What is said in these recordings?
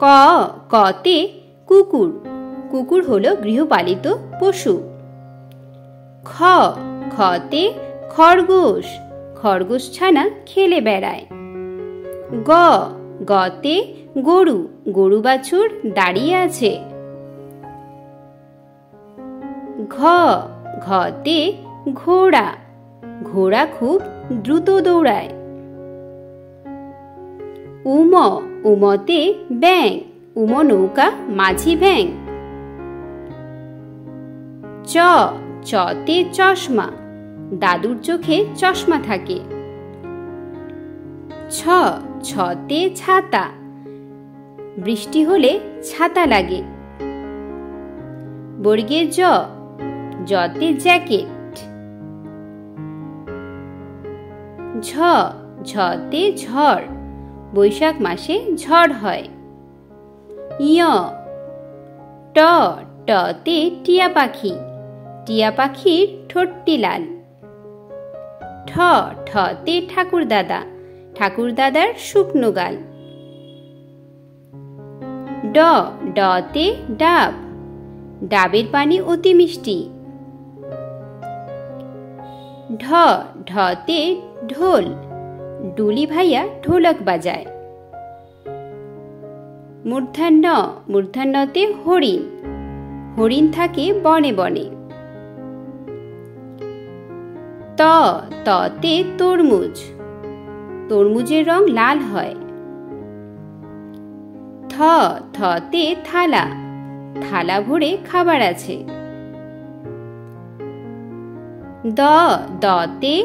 ক কতে কুকুর, কুকুর হলো গৃহপালিত পশু। খ খতে খরগোশ, খরগোশ ছানা খেলে বেড়ায়। গ গতে গরু, গরু বাছুর দাঁড়িয়ে আছে। ঘ ঘতে ঘোড়া, ঘোড়া খুব দ্রুত দৌড়ায়। উম উমতে ব্যাঙ, উম নৌকা মাঝি ব্যাঙ। চ চতে চশমা, দাদুর চোখে চশমা থাকে। ছ ছতে ছাতা, বৃষ্টি হলে ছাতা লাগে। বর্গে জ জতে জ্যাকেট। ঝ ঝতে ঝড়, বৈশাখ মাসে ঝড় হয়। ইয় ট টতে টিয়া পাখি, টিয়া পাখির ঠোঁটটি লাল। ঠ ঠতে ঠাকুর দাদা, ঠাকুর দাদার শুকনো গাল। ড ডতে ডাব, ডাবের পানি অতি মিষ্টি। ঢ ঢতে ঢোল, ডুলি ভাইয়া ঢোলক বাজায়। মূর্ধন্য মূর্ধন্যতে হরিণ, হরিণ থাকে বনে বনে। ত ততে তরমুজ, তরমুজের রং লাল হয়। থ থতে থালা, থালা ভরে খাবার আছে। দ দতে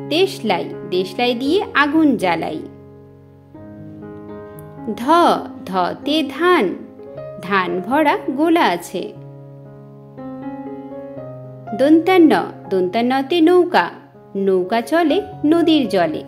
দেশলাই, দেশলাই দিয়ে আগুন জ্বালাই। ধ ধতে ধান, ধান ভরা গোলা আছে। দন্তান্ন দন্তান্নতে নৌকা, নৌকা চলে নদীর জলে।